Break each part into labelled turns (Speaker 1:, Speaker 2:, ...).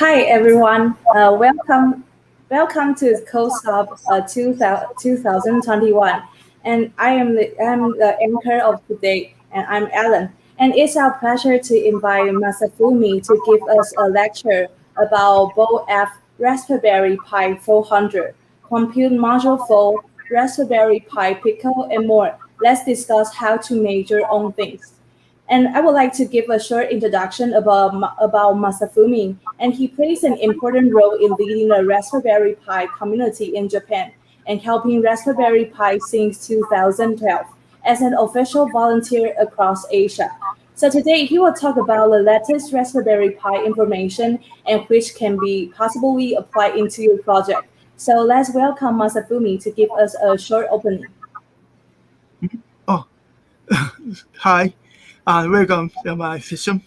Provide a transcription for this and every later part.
Speaker 1: Hi everyone, welcome to COSCUP 2021, and I'm the anchor of today, and I'm Alan. And it's our pleasure to invite Masafumi to give us a lecture about BoF Raspberry Pi 400, Compute Module 4, Raspberry Pi Pico, and more. Let's discuss how to make your own things. And I would like to give a short introduction about Masafumi, and he plays an important role in leading the Raspberry Pi community in Japan and helping Raspberry Pi since 2012 as an official volunteer across Asia. So today he will talk about the latest Raspberry Pi information and which can be possibly applied into your project. So let's welcome Masafumi to give us a short opening.
Speaker 2: Oh, hi, and welcome to my session.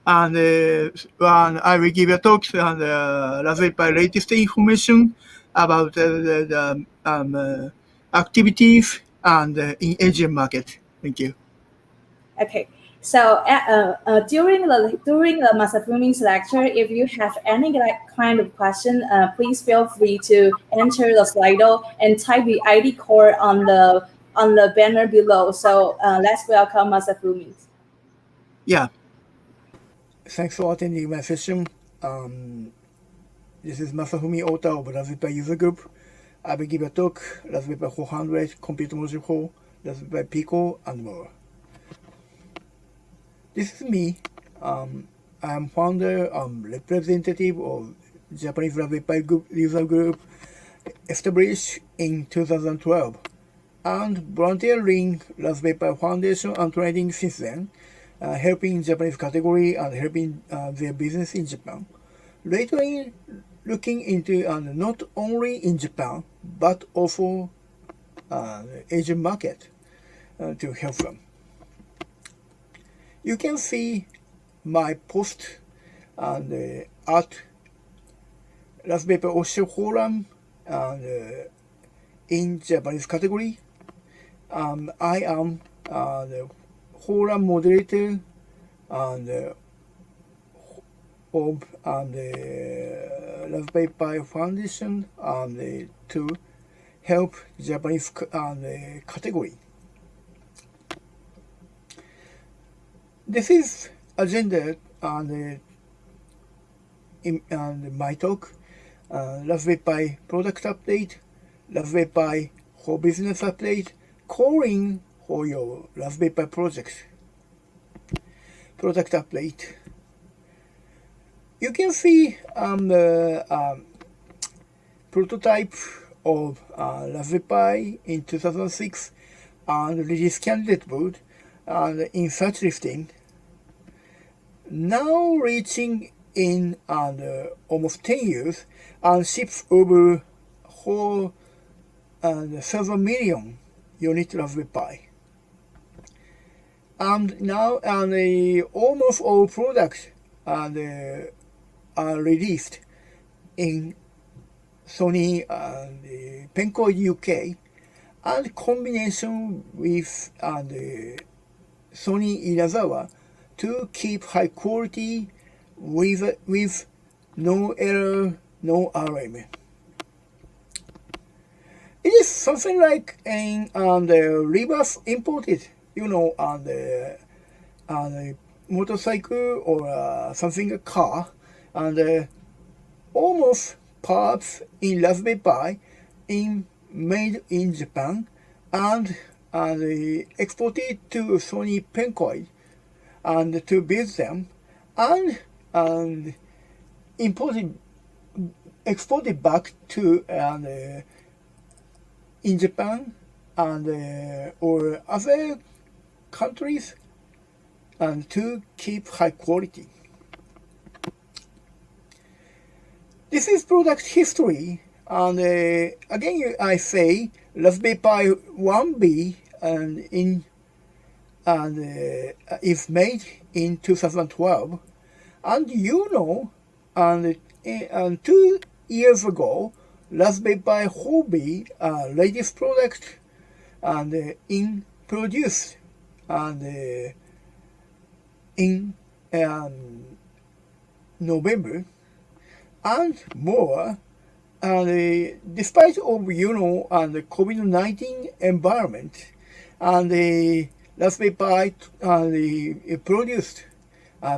Speaker 2: And I will give a talk on the Raspberry Pi latest information about the activities and in Asian market. Thank you.
Speaker 1: Okay. So during the Masafumi's lecture, if you have any kind of question, please feel free to enter the Slido and type the ID code on the banner below. So let's welcome Masafumi.
Speaker 2: Yeah. Thanks for attending my session. This is Masafumi, author of Raspberry Pi user group. I will give a talk Raspberry Pi 400, Compute Module 4, Raspberry Pi Pico, and more. This is me. I am founder and representative of Japanese Raspberry Pi group, user group established in 2012 and volunteering Raspberry Pi Foundation and training since then, helping Japanese category and helping their business in Japan. Lately, looking into not only in Japan but also the Asian market to help them. You can see my post and at Raspberry Pi official forum and in Japanese category. I am the forum moderator and of the Raspberry Pi Foundation and to help Japanese category. This is agenda and my talk, Raspberry Pi product update, Raspberry Pi for business update, calling for your Raspberry Pi project. Product update. You can see the prototype of Raspberry Pi in 2006 and release candidate board and in such listing. Now reaching in almost 10 years and ships over 7 million unit Raspberry Pi. And now almost all products are released in Sony and Penk UK and combination with Sony Irazawa to keep high quality with no error, no RM. It is something like the reverse imported, on the motorcycle or something, a car, and almost parts in Raspberry Pi made in Japan and exported to Sony Penk and to build them and exported back to in Japan and or other countries and to keep high quality. This is product history, and again I say Raspberry Pi 1B is made in 2012, and and 2 years ago Raspberry Pi Hobby latest product and produced and in November, and more. And despite of and the COVID-19 environment, and the Raspberry Pi produced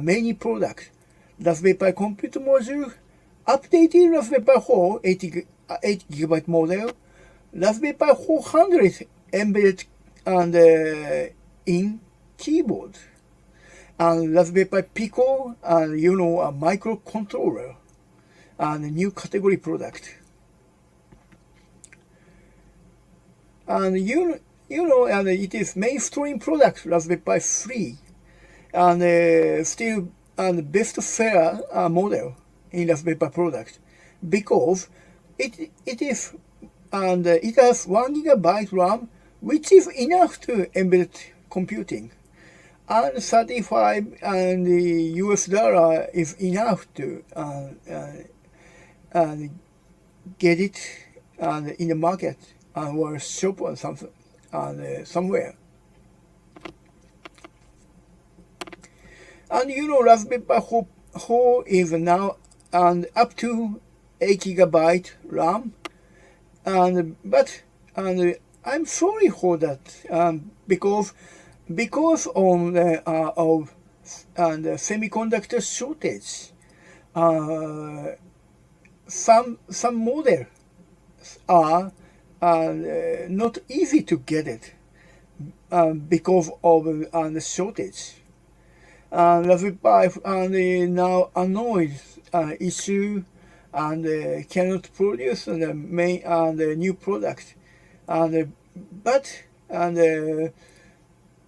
Speaker 2: many products. Raspberry Pi computer module, updated Raspberry Pi 4 8 GB model, Raspberry Pi 400 embedded and in keyboard, and Raspberry Pi Pico, and a microcontroller, and a new category product. And and it is mainstream product, Raspberry Pi 3, and still and best seller model in Raspberry Pi product, because it is and it has 1 GB RAM, which is enough to embedded computing, and 35 and US dollar is enough to get it in the market or shop or something somewhere. And Raspberry Pi 4 is now up to 8 GB RAM, but I'm sorry for that, because of the semiconductor shortage, some models are not easy to get it because of the shortage. Raspberry Pi now annoyed issue and cannot produce the main the new product, but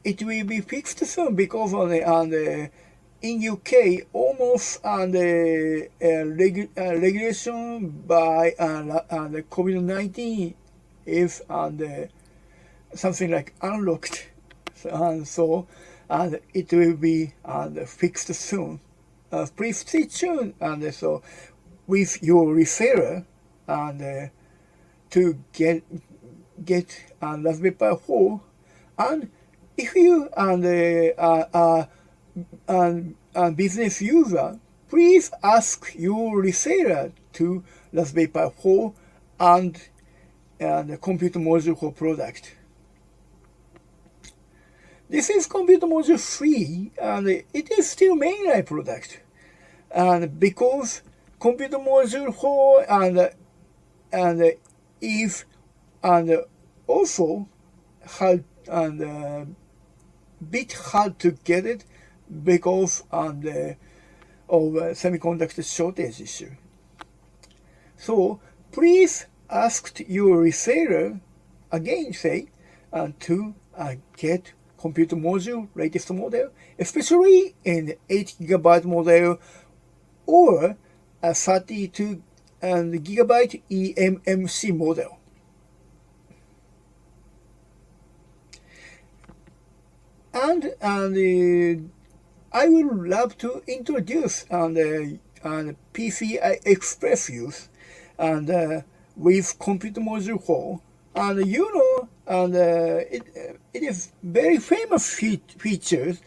Speaker 2: it will be fixed soon, because of in UK almost regulation by the COVID-19 is something like unlocked, so it will be fixed soon. Please stay tuned, so with your reseller to get Raspberry Pi 4, and if you are a business user, please ask your reseller to Raspberry Pi 4 and the computer module for product. This is computer module 3, and it is still mainline product. And because computer module 4 and if also hard bit hard to get it because of semiconductor shortage issue. So please ask your reseller again, say, to get computer module latest model, especially in 8 GB model or a 32 GB eMMC model. And I would love to introduce PCI Express use with computer module 4, and it is very famous features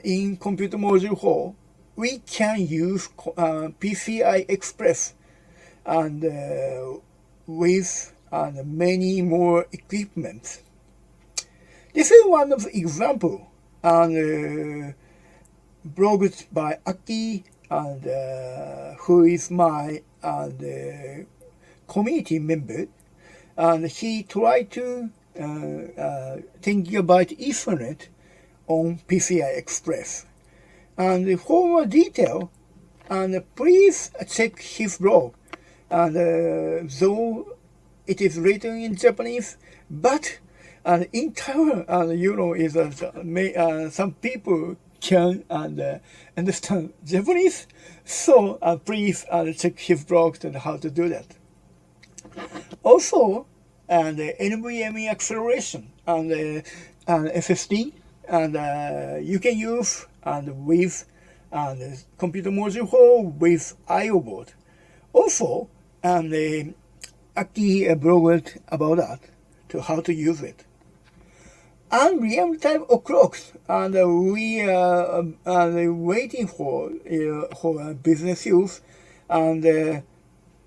Speaker 2: in computer module 4. We can use PCI Express with many more equipment. This is one of the examples blogged by Aki, who is my community member, and he tried to 10 GB Ethernet on PCI Express. And for more detail, please check his blog. Though it is written in Japanese, but in Taiwan, is some people can understand Japanese, so please check his blog on how to do that. Also, NVMe acceleration and SSD, you can use with computer module 4 with I/O board. Also, Aki blogged about that, to how to use it. And real-time o'clocks, we are waiting for business use, and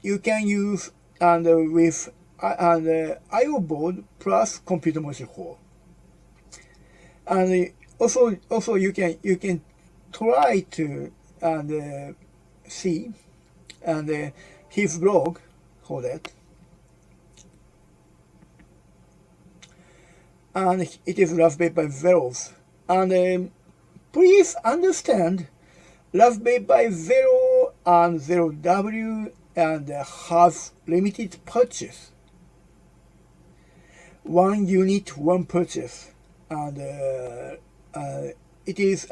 Speaker 2: you can use with I/O board plus computer module 4. And also you can try to see his blog for that. And it is Raspberry Pi Zeros. And please understand, Raspberry Pi Zero and Zero W have limited purchase. 1 unit, 1 purchase. And it is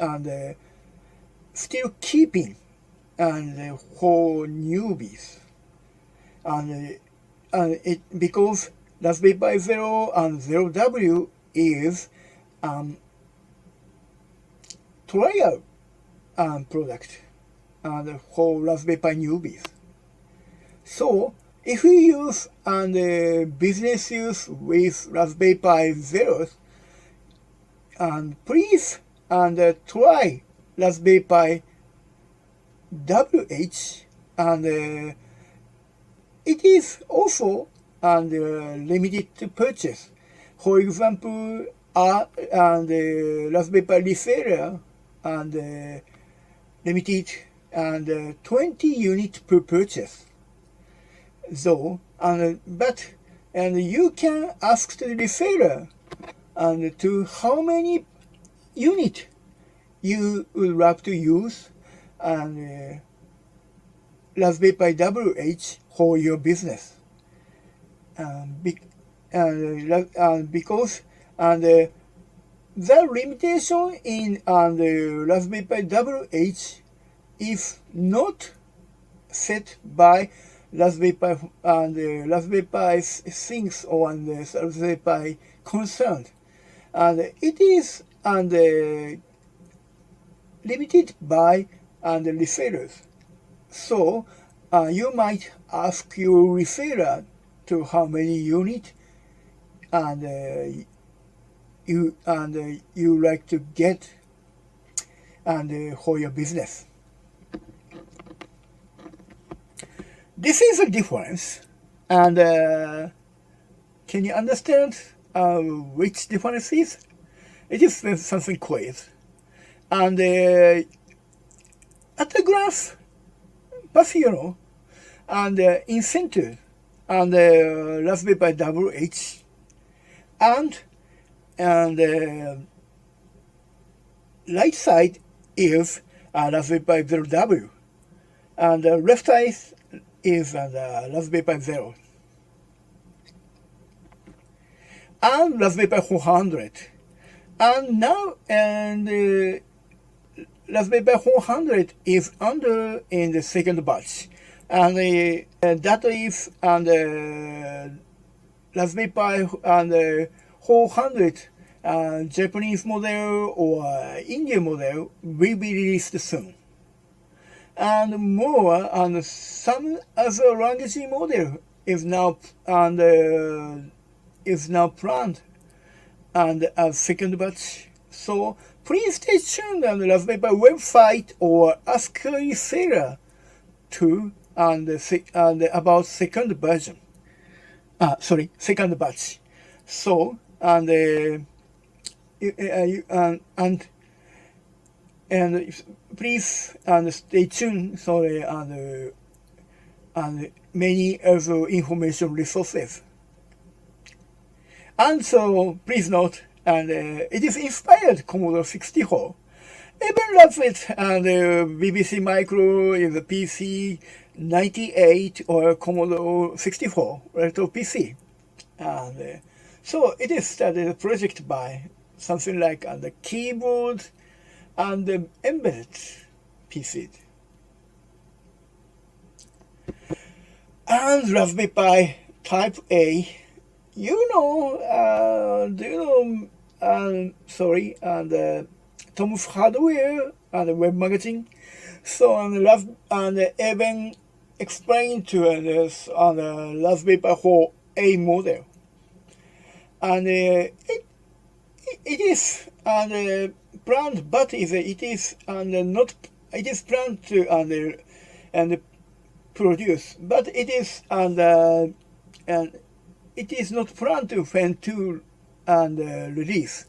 Speaker 2: still keeping for newbies. And because Raspberry Pi Zero and Zero W is trial product for Raspberry Pi newbies. So if you use business use with Raspberry Pi Zeros, please try Raspberry Pi WH, and it is also limited to purchase. For example, Raspberry Pi reseller limited 20 units per purchase. So but you can ask the reseller to how many unit you would like to use Raspberry Pi WH for your business. Because the limitation in Raspberry Pi WH is not set by Raspberry Pi Raspberry Pi things or Raspberry Pi concerned, and it is limited by the resellers. So you might ask your reseller to how many units you like to get for your business. This is a difference, and can you understand which difference is? It is something quiz, and at the graph, Passion and in center, and Raspberry Pi WH, and right side is Raspberry Pi 0W, and left side is Raspberry Pi 0, and Raspberry Pi 400, and now Raspberry Pi 400 is under in the second batch, and that is Raspberry Pi 400 Japanese model or Indian model will be released soon. And more, some other language model is now planned as second batch. So please stay tuned on the Raspberry Pi website or ask your reseller to about second version. Second batch. So please stay tuned. Sorry, and many other information resources. And so please note, it is inspired Commodore 64. Even Raspberry and BBC Micro is a PC 98 or Commodore 64 retro PC. And so it is started a project by something like the keyboard and the embedded PC. And Raspberry Pi Type A, do you know, Tom's Hardware and Web Magazine. So even explained to us on the Raspberry Pi 4A model. And it is planned, but it is not. It is planned to produce, but it is and it is not planned to when to release.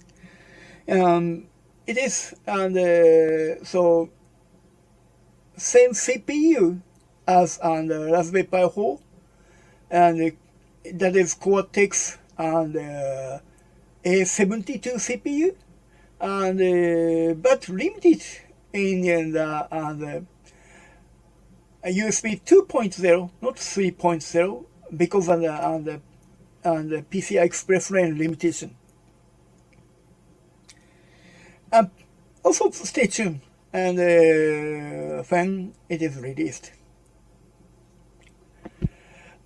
Speaker 2: It is so same CPU as Raspberry Pi 4, and that is Cortex and A72 CPU, and but limited in the USB 2.0, not 3.0, because of the PCI Express lane limitation. Also stay tuned and when it is released.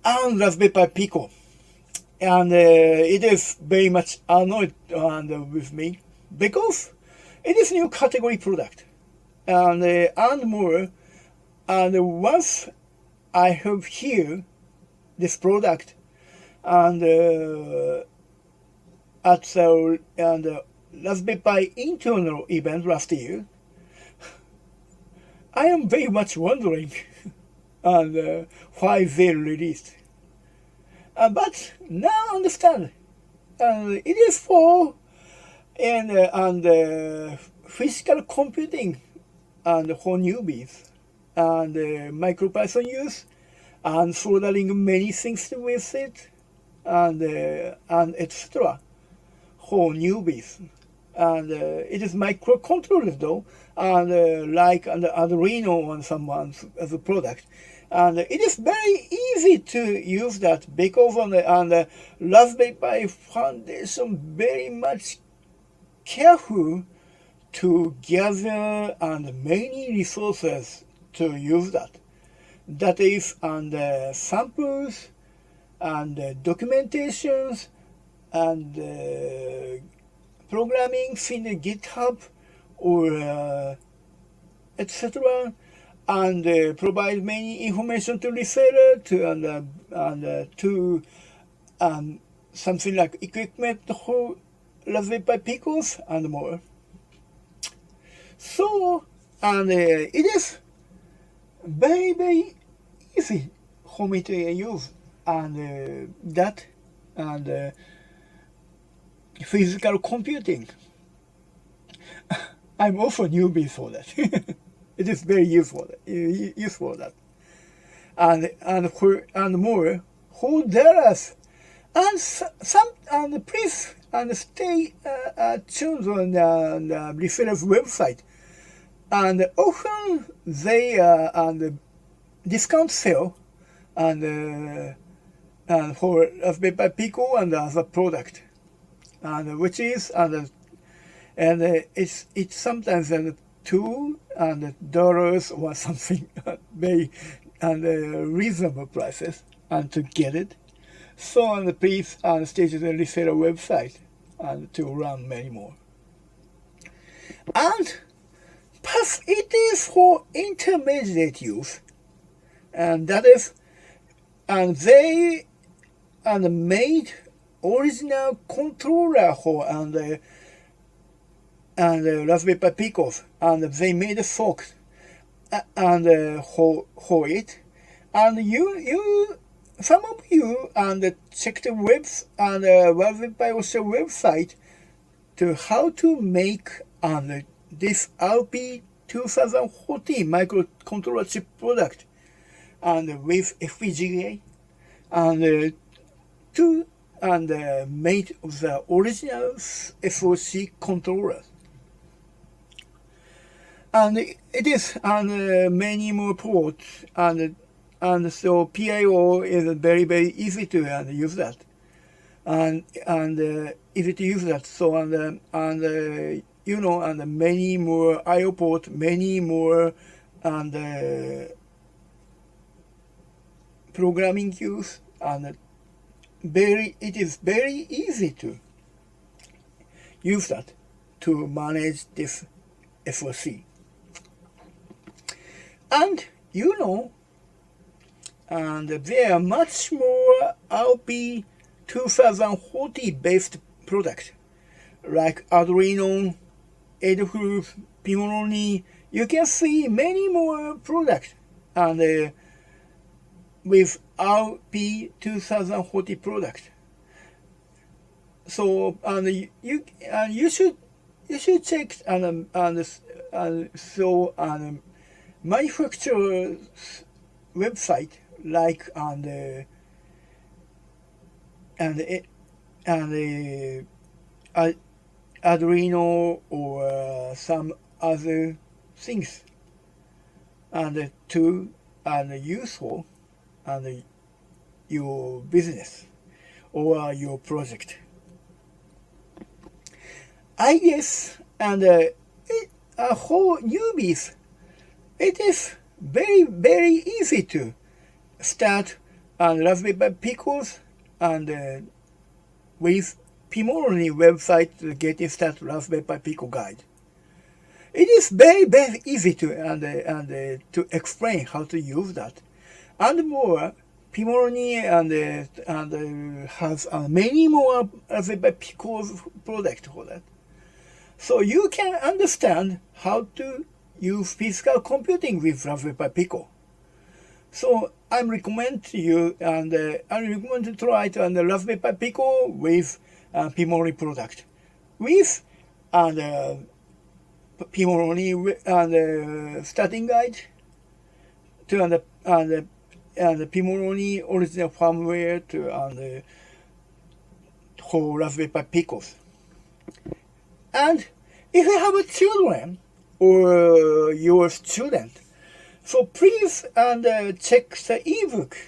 Speaker 2: And Raspberry Pi Pico, and it is very much annoyed with me because it is new category product, and more. And once I have here this product, and at the Raspberry Pi internal event last year, I am very much wondering and why they released. But now I understand. It is for physical computing and for newbies and MicroPython use and soldering many things with it and etc. for newbies. And it is microcontrollers though, and like an Arduino and someone as a product. And it is very easy to use that because on the Raspberry Pi Foundation very much careful to gather and many resources to use that. That is samples and documentations and programming in the GitHub or etc. and provide many information to reseller to something like equipment for Raspberry Pi Picos and more. So it is very very easy for me to use and that and physical computing. I'm also newbie for that. It is very useful that, and more for Dallas, and some and please and stay tuned on the reseller's website, and often they and discount sale and for Raspberry Pi Pico and other product, and which is and it's sometimes $2 or something very reasonable prices and to get it. So please stay to the reseller website and to run many more. And plus it is for intermediate use, and that is they made original controller for and Raspberry Pi Picos, and they made a fork and for it, and you some of you check the webs and Raspberry Pi also website to how to make this RP 2014 microcontroller chip product and with FPGA and to made the original SoC controllers. And it is many more ports and so PIO is very very easy to use that and easy to use that. So you know many more IO port, many more programming use, and it is very easy to use that to manage this SoC. And you know, and there are much more RP 2040 based products like Arduino, Edfruit, Pimoroni. You can see many more products and with RP 2040 product. So you should check so manufacturer's website like Arduino or some other things to useful your business or your project. I guess for newbies, it is very easy to start Raspberry Pi Picos with Pimoroni website to get started Raspberry Pi Pico guide. It is very easy to to explain how to use that, and more. Pimoroni has many more Raspberry Pi Pico's product for that. So you can understand how to use physical computing with Raspberry Pi Pico. So I recommend to you I recommend to try to Raspberry Pi Pico with Pimoroni product. With Pimoroni starting guide to Pimoroni original firmware to for Raspberry Pi Picos. And if you have a children or your student, so please check the ebook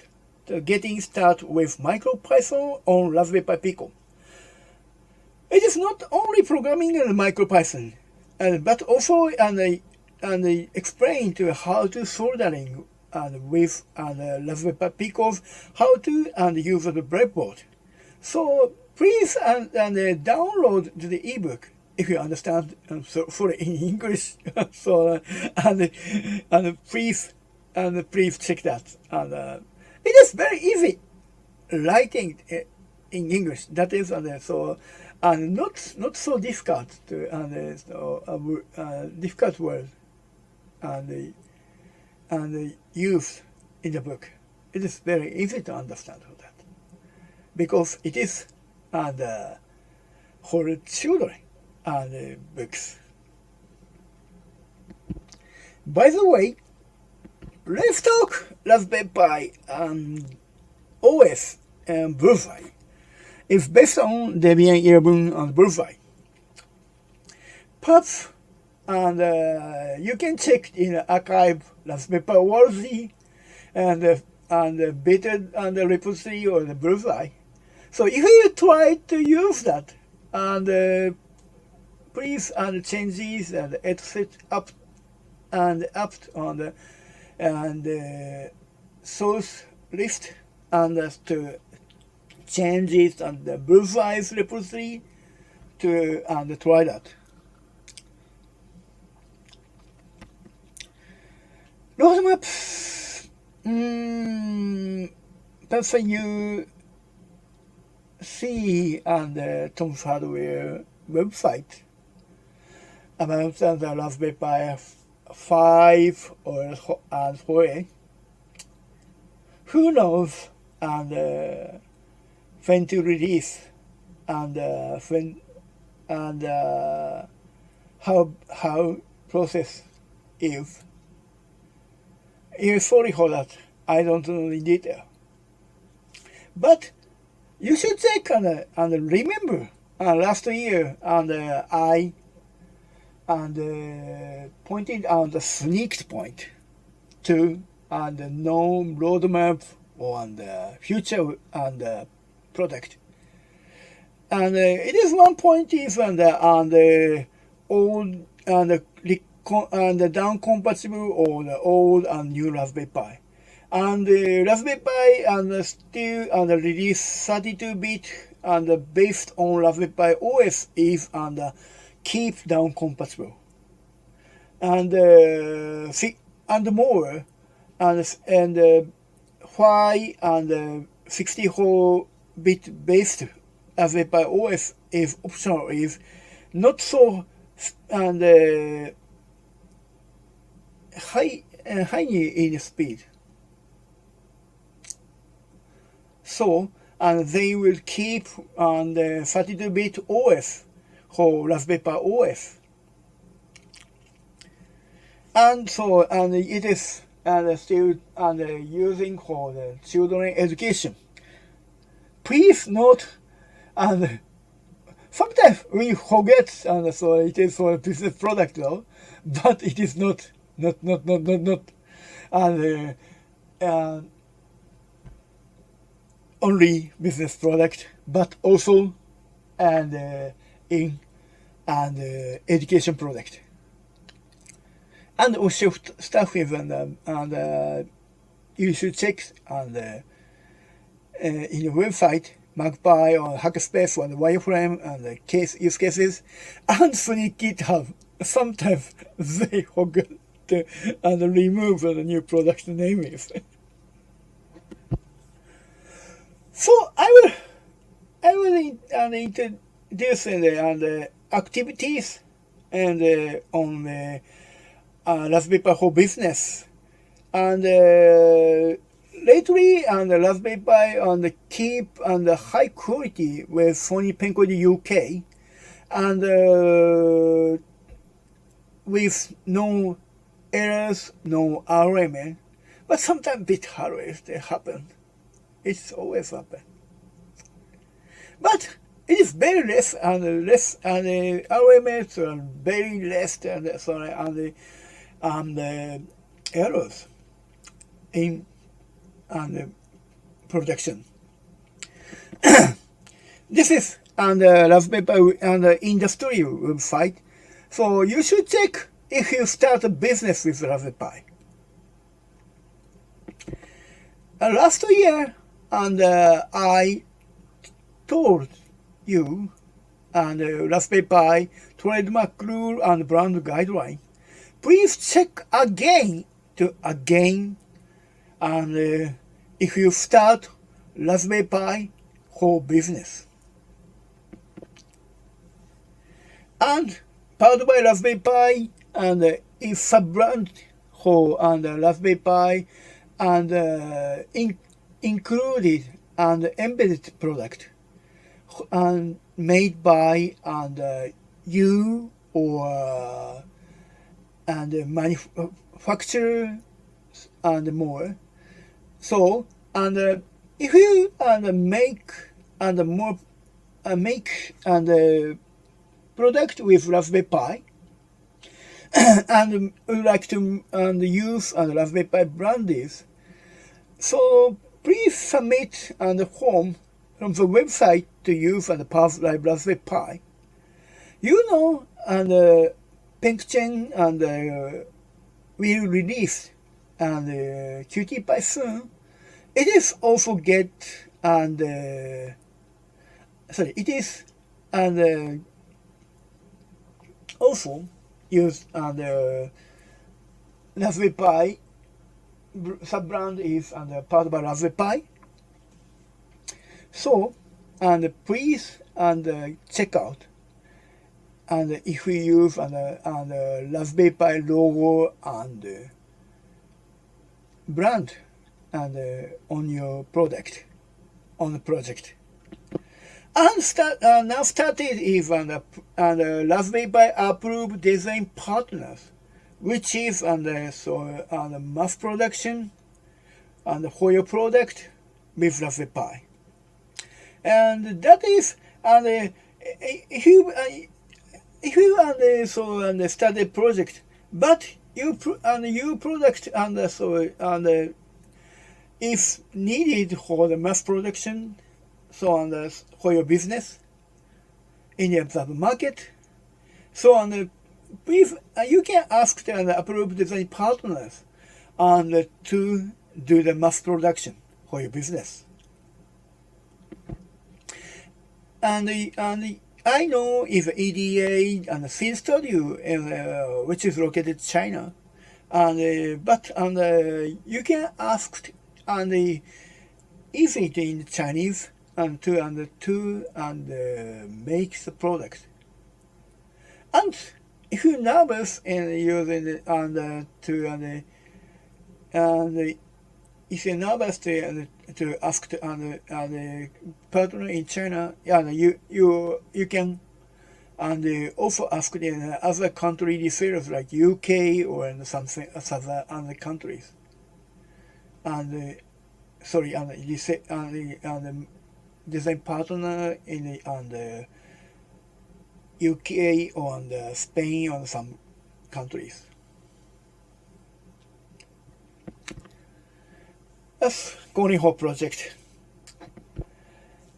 Speaker 2: to getting started with MicroPython on Raspberry Pi Pico. It is not only programming in MicroPython, but also explain to how to soldering with Raspberry Pi Picos, how to use the breadboard. So please download the ebook if you understand. Sorry, in English. So please check that. It is very easy writing in English. That is so not so difficult to difficult words and use in the book. It is very easy to understand all that because it is for children books. By the way, let's talk Raspberry Pi OS and BoF. It's based on Debian 11 and BoF. Perhaps you can check in the archive Raspberry Pi Worthy and beta and the repository or the BoF. So if you try to use that please change these etc up on the source list to change it on the BoF repository to try that. Roadmap. That's a you see on the Tom's Hardware website about the Raspberry Pi 5 or 4A. Who knows when to release how process is. Sorry for that. I don't know in detail. But you should check and remember last year I pointed out the sneak point to the no roadmap on the future product. And it is one point is on the old and down compatible or the old and new Raspberry Pi. And the Raspberry Pi still release 32-bit based on Raspberry Pi OS is keep down compatible. And more why 64-bit based Raspberry Pi OS is optional is not so high in speed. so and they will keep on the 32-bit OS for Raspberry Pi OS. And so and it is still using for the children education. Please note, and sometimes we forget, and so it is for a business product though, but it is not, and only business product, but also in education product. And also stuff is you should check in your website, Magpie or Hackspace or the wireframe and the use cases, and through GitHub. Sometimes they forget to remove the new product name is. So I will introduce the activities and on Raspberry Pi for business. And lately, the Raspberry Pi keep high quality with Sony Penk Chen UK, and with no errors, no RMA, but sometimes bit errors they happen. It's always happen. But it is very less and RMAs are very less and errors in production. This is Raspberry Pi industry website, so you should check if you start a business with Raspberry Pi. Last year, I told you Raspberry Pi trademark rule and brand guideline. Please check again and if you start Raspberry Pi for business. And powered by Raspberry Pi and is sub-brand for Raspberry Pi and included and embedded product and made by you or manufacturer and more. So if you make product with Raspberry Pi and would like to use Raspberry Pi brands, so please submit the form from the website to use Powered by Raspberry Pi. You know, Penk Chen will release CutiePi soon. It is also it is also used Raspberry Pi sub-brand is powered by Raspberry Pi. So please check out if we use Raspberry Pi logo and brand on your project. And now started is Raspberry Pi approved design partners, which is mass production for your product with Raspberry Pi. And that is if you start a project, but your product if needed for the mass production, for your business in the market, please you can ask the approved design partners to do the mass production for your business. And I know if EDA and Seed Studio, which is located in China, but you can ask easy in Chinese to make the product. And if you're nervous in using if you're nervous to ask the partner in China, you can also ask the other country resellers like UK or something other countries. And sorry, the design partner in the UK or Spain or some countries. That's Goni Ho project.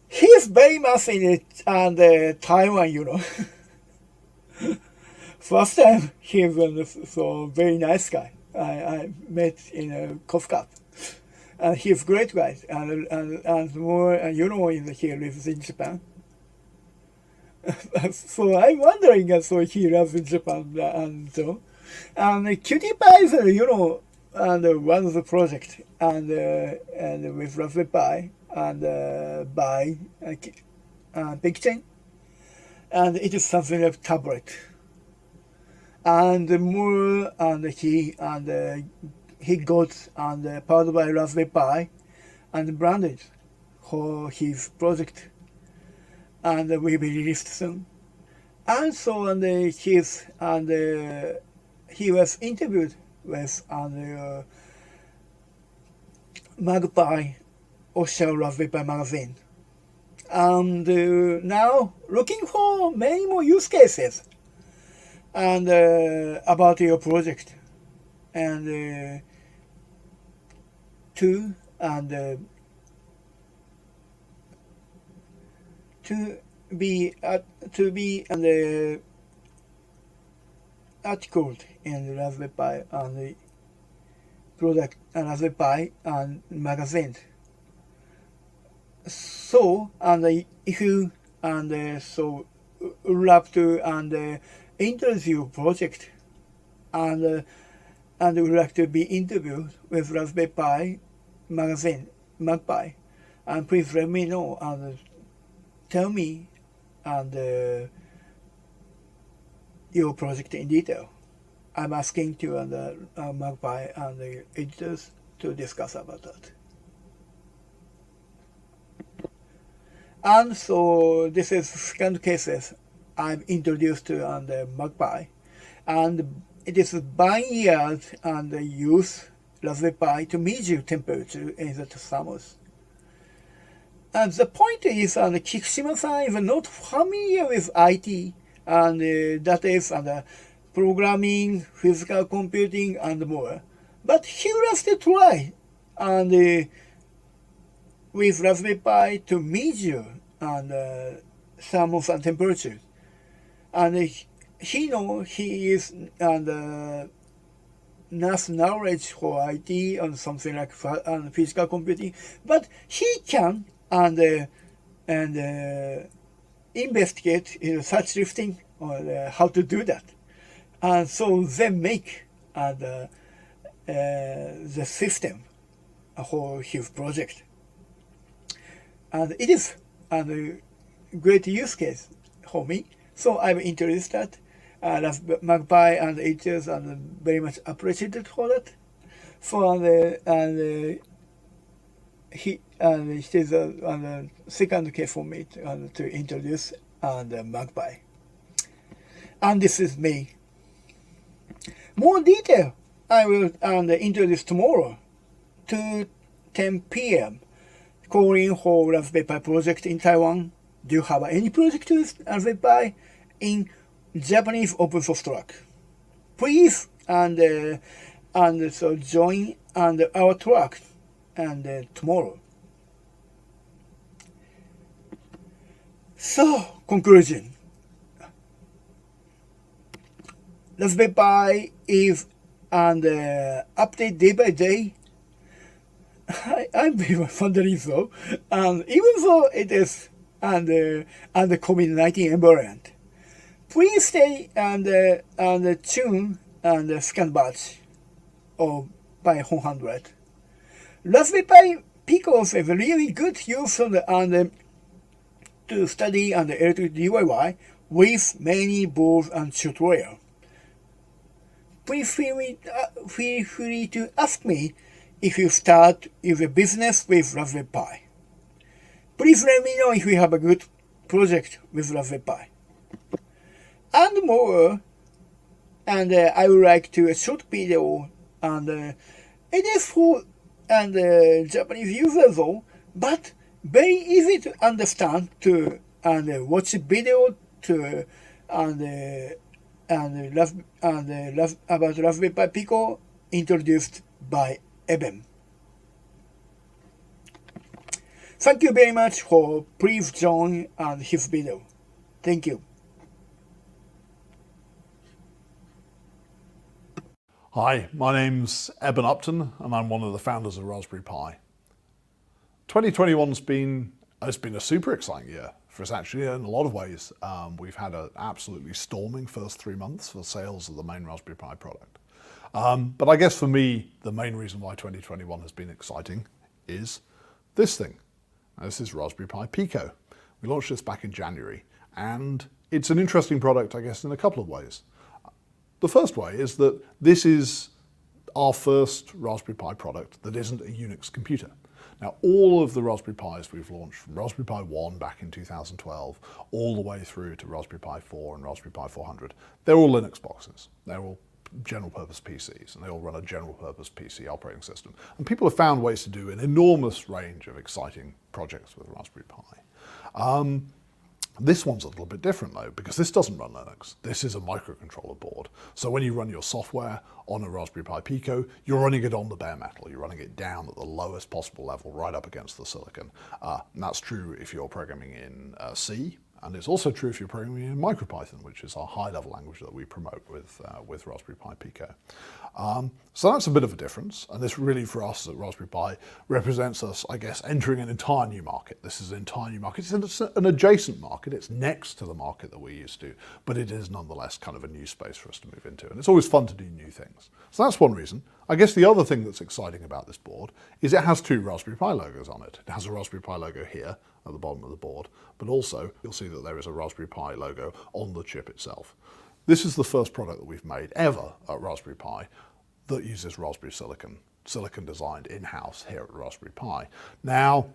Speaker 2: He's very much in it Taiwan, First time he was so very nice guy. I met in COSCUP. And he's a great guy. And more, he lives in Japan. So I'm wondering, so he lives in Japan and so. And CutiePi is, and one of the project and with Raspberry Pi and by Penk Chen, and it is something like tablet. And more, and he got powered by Raspberry Pi and branded for his project, and will be released soon. And so he was interviewed with Magpie official Raspberry Pi magazine, and now looking for many more use cases and about your project, and to be articled in the Raspberry Pi and the product and Raspberry Pi and magazine. So if you so would like to introduce your project and would like to be interviewed with Raspberry Pi magazine Magpie, and please let me know and tell me your project in detail. I'm asking to Magpie and the editors to discuss about that. And so this is second cases I'm introduced to Magpie, and it is binary and use Raspberry Pi to measure temperature in the thermos. And the point is, Kikushima-san is not familiar with IT, and that is programming, physical computing, and more. But he wants to try and with Raspberry Pi to measure thermos and temperature. And he knows he is enough knowledge for IT and something like physical computing, but he can investigate such lifting or how to do that, and so they make the system for his project, and it is a great use case for me. So I'm interested. Magpie and editors and very much appreciated for that. For he it is a second case for me to introduce Magpie. And this is me. More detail I will introduce tomorrow, 2:10 p.m. calling for Raspberry Pi project in Taiwan. Do you have any project with Raspberry Pi in Japanese open source track? Please so join our track tomorrow. So conclusion. Raspberry Pi is update day by day. I'm very wondering so, and even though it is under COVID-19 environment, please stay and tune and scan batch of Pi 100. Raspberry Pi Pico is a really good use to study electric DIY with many boards and tutorial. Please feel free to ask me if you start your business with Raspberry Pi. Please let me know if you have a good project with Raspberry Pi. And more, and I would like to a short video, and it is for Japanese users though, but very easy to understand to watch the video to about Raspberry Pi Pico introduced by Eben. Thank you very much for please join his video. Thank you.
Speaker 3: Hi, my name's Eben Upton and I'm one of the founders of Raspberry Pi. 2021's been a super exciting year for us actually in a lot of ways. We've had an absolutely storming first 3 months for sales of the main Raspberry Pi product. But I guess for me, the main reason why 2021 has been exciting is this thing. This is Raspberry Pi Pico. We launched this back in January and it's an interesting product, I guess, in a couple of ways. The first way is that this is our first Raspberry Pi product that isn't a Unix computer. Now, all of the Raspberry Pis we've launched, from Raspberry Pi 1 back in 2012, all the way through to Raspberry Pi 4 and Raspberry Pi 400, they're all Linux boxes. They're all general purpose PCs, and they all run a general purpose PC operating system. And people have found ways to do an enormous range of exciting projects with Raspberry Pi. This one's a little bit different though, because this doesn't run Linux. This is a microcontroller board. So when you run your software on a Raspberry Pi Pico, you're running it on the bare metal. You're running it down at the lowest possible level, right up against the silicon. And that's true if you're programming in C, and it's also true if you're programming in MicroPython, which is our high-level language that we promote with Raspberry Pi Pico. So that's a bit of a difference, and this really for us at Raspberry Pi represents us, I guess, entering an entire new market. This is an entire new market. It's an adjacent market. It's next to the market that we're used to, but it is nonetheless kind of a new space for us to move into, and it's always fun to do new things. So that's one reason. I guess the other thing that's exciting about this board is it has two Raspberry Pi logos on it. It has a Raspberry Pi logo here at the bottom of the board, but also you'll see that there is a Raspberry Pi logo on the chip itself. This is the first product that we've made ever at Raspberry Pi that uses Raspberry silicon designed in-house here at Raspberry Pi. Now,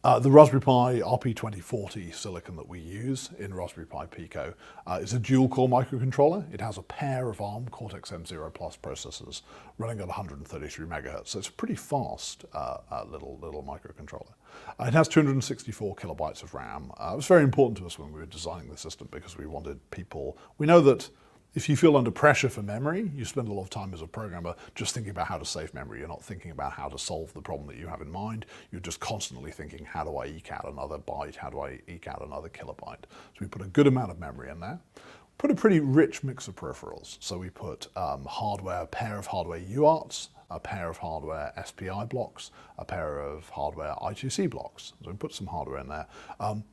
Speaker 3: the Raspberry Pi RP2040 silicon that we use in Raspberry Pi Pico is a dual-core microcontroller. It has a pair of ARM Cortex-M0 Plus processors running at 133 megahertz, so it's a pretty fast little microcontroller. It has 264 kilobytes of RAM. It was very important to us when we were designing the system because we wanted people. We know that if you feel under pressure for memory, you spend a lot of time as a programmer just thinking about how to save memory. You're not thinking about how to solve the problem that you have in mind. You're just constantly thinking, how do I eke out another byte? How do I eke out another kilobyte? So we put a good amount of memory in there. Put a pretty rich mix of peripherals. So we put hardware, a pair of hardware UARTs, a pair of hardware SPI blocks, a pair of hardware I2C blocks. So we put some hardware in there.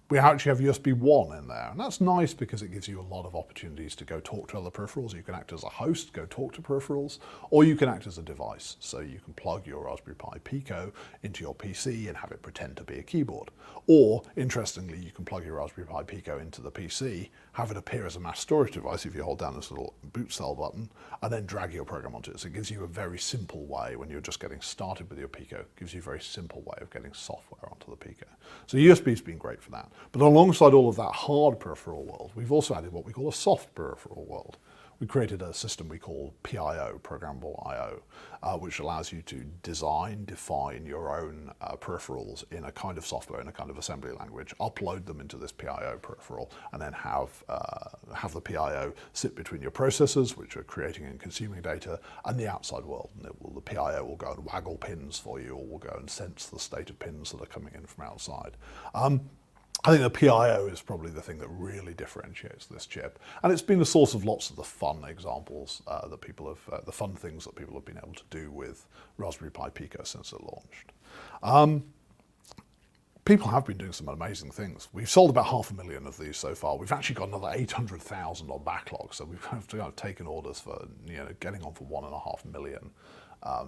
Speaker 3: We actually have USB 1 in there, and that's nice because it gives you a lot of opportunities to go talk to other peripherals. You can act as a host, go talk to peripherals, or you can act as a device. So you can plug your Raspberry Pi Pico into your PC and have it pretend to be a keyboard. Or, interestingly, you can plug your Raspberry Pi Pico into the PC, have it appear as a mass storage device if you hold down this little boot cell button, and then drag your program onto it. So it gives you a very simple way when you're just getting started with your Pico. It gives you a very simple way of getting software onto the Pico. So USB's been great for that. But alongside all of that hard peripheral world, we've also added what we call a soft peripheral world. We created a system we call PIO, Programmable I/O, which allows you to define your own peripherals in a kind of software, in a kind of assembly language, upload them into this PIO peripheral, and then have the PIO sit between your processors, which are creating and consuming data, and the outside world. And the PIO will go and waggle pins for you, or will go and sense the state of pins that are coming in from outside. I think the PIO is probably the thing that really differentiates this chip, and it's been the source of lots of the fun examples the fun things that people have been able to do with Raspberry Pi Pico since it launched. People have been doing some amazing things. We've sold about 500,000 of these so far. We've actually got another 800,000 on backlog, so we've taken orders for getting on for 1.5 million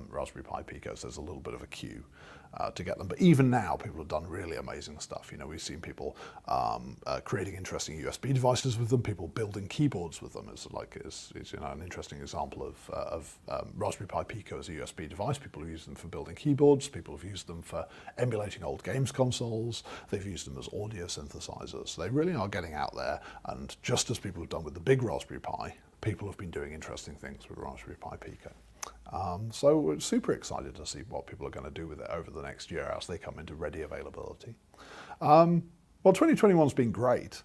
Speaker 3: Raspberry Pi Picos. There's a little bit of a queue to get them. But even now, people have done really amazing stuff. We've seen people creating interesting USB devices with them, people building keyboards with them. It's an interesting example of Raspberry Pi Pico as a USB device. People have used them for building keyboards, people have used them for emulating old games consoles, they've used them as audio synthesizers. They really are getting out there, and just as people have done with the big Raspberry Pi, people have been doing interesting things with Raspberry Pi Pico. So we're super excited to see what people are going to do with it over the next year as they come into ready availability. Well, 2021's been great,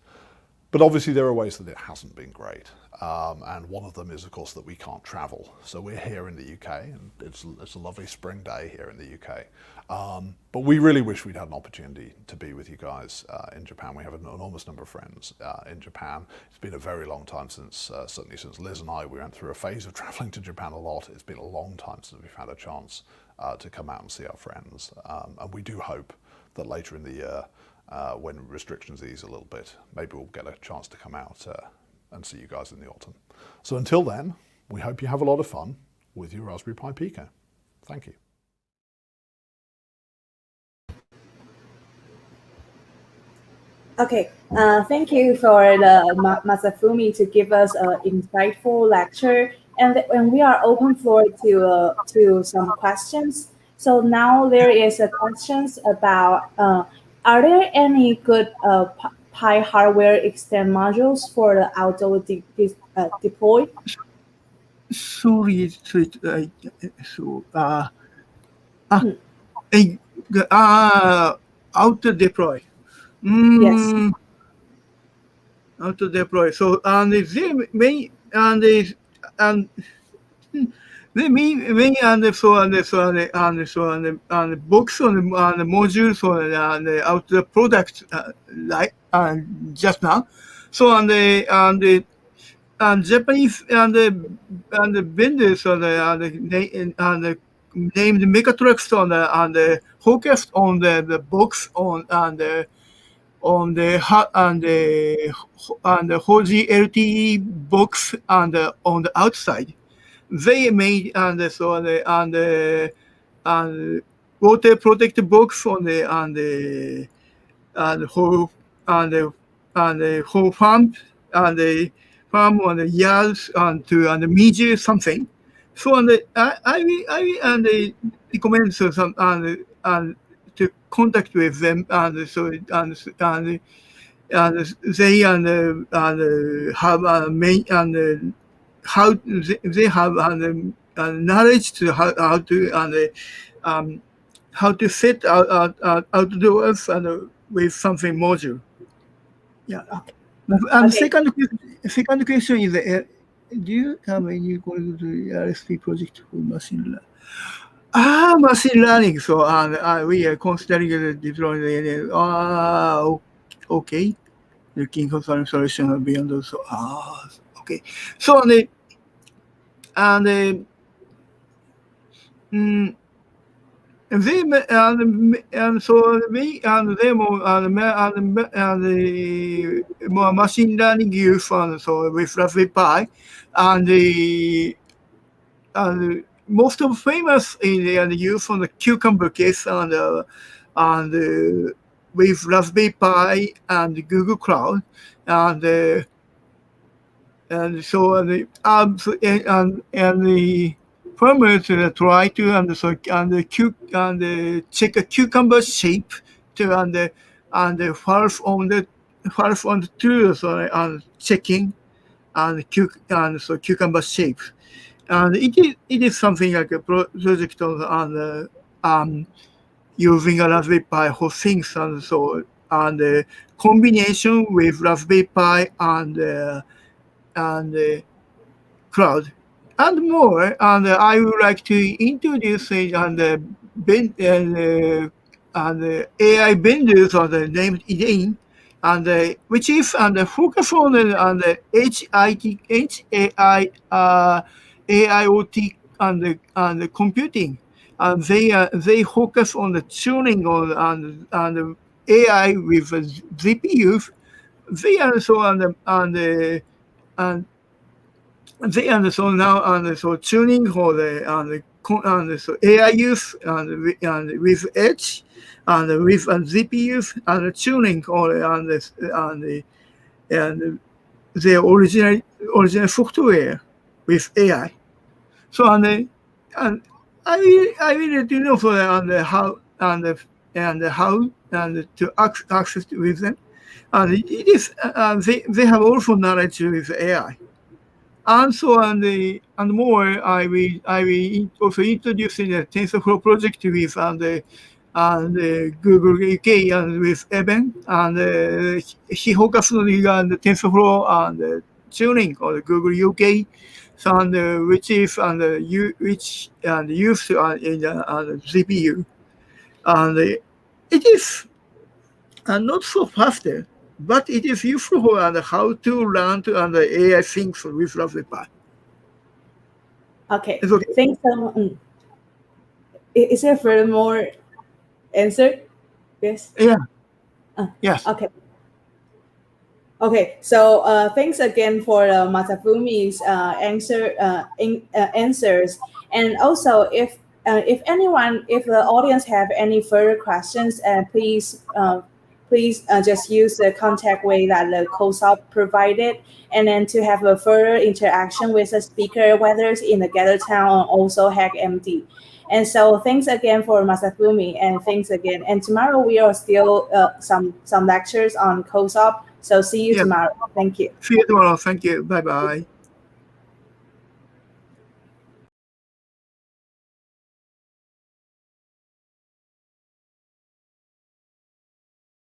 Speaker 3: but obviously there are ways that it hasn't been great. And one of them is, of course, that we can't travel. So we're here in the UK, and it's a lovely spring day here in the UK. But we really wish we'd had an opportunity to be with you guys in Japan. We have an enormous number of friends in Japan. It's been a very long time since, certainly since Liz and I, we went through a phase of traveling to Japan a lot. It's been a long time since we've had a chance to come out and see our friends. And we do hope that later in the year, when restrictions ease a little bit, maybe we'll get a chance to come out and see you guys in the autumn. So until then, we hope you have a lot of fun with your Raspberry Pi Pico. Thank you.
Speaker 1: Okay, thank you for the Masafumi to give us an insightful lecture, and we are open floor to some questions. So now there is a questions about are there any good Pi hardware extend modules for the outdoor deploy?
Speaker 4: Sorry, auto deploy.
Speaker 1: Yes.
Speaker 4: Auto deploy. So they may box on the modules on the outer product like just now. So and Japanese and the vendors on the named Mechatronics on the focused on the box on the Hoji LTE box on the outside. They made water protected box on the whole farm and the farm on the yards and to measure something. So I recommend some to contact with them and so they have main and how they have knowledge to how to set outdoors and with something module. Yeah. And
Speaker 1: Okay.
Speaker 4: second question is, do you have any RSP project for machine learning? Machine learning. So we are considering deploying the okay. Looking for some solution beyond those. Okay. So they so me and them more machine learning use so with Raspberry Pi and most of famous in the use on the Cucumber case and with Raspberry Pi and Google Cloud and so the farmers try to check a cucumber shape to and false on the tools and checking and so cucumber shape. And it is something like a project on using a Raspberry Pi for things and so and the combination with Raspberry Pi and cloud and more. And I would like to introduce AI vendors named Elaine, and which is focus on the AIoT and computing. And they focus on the tuning on AI with GPUs. They also they so now so tuning for the so AI use and with Edge and with GPUs and tuning and the original software with AI. So and I really do know for how how to access with them. And it is they have also knowledge with AI. And so and more, I will also introduce in the TensorFlow project with Google UK and with Evan, and he focused on the TensorFlow and tuning on the Google UK, so which is which used in the CPU, and it is not so faster, but it is useful for how to learn to AI things with Raspberry Pi.
Speaker 1: Okay.
Speaker 4: It's okay.
Speaker 1: Thanks so much. Is there further more answer? Yes.
Speaker 4: Yeah. Yes.
Speaker 1: Okay. Okay. So thanks again for Masafumi's answers, and also if anyone, if the audience have any further questions, please just use the contact way that the COSCUP provided, and then to have a further interaction with the speaker, whether it's in the Gather Town or also HackMD. And so thanks again for Masafumi, and thanks again. And tomorrow we are still some lectures on COSCUP. So see you tomorrow. Thank you.
Speaker 4: See you tomorrow. Thank you. Bye-bye.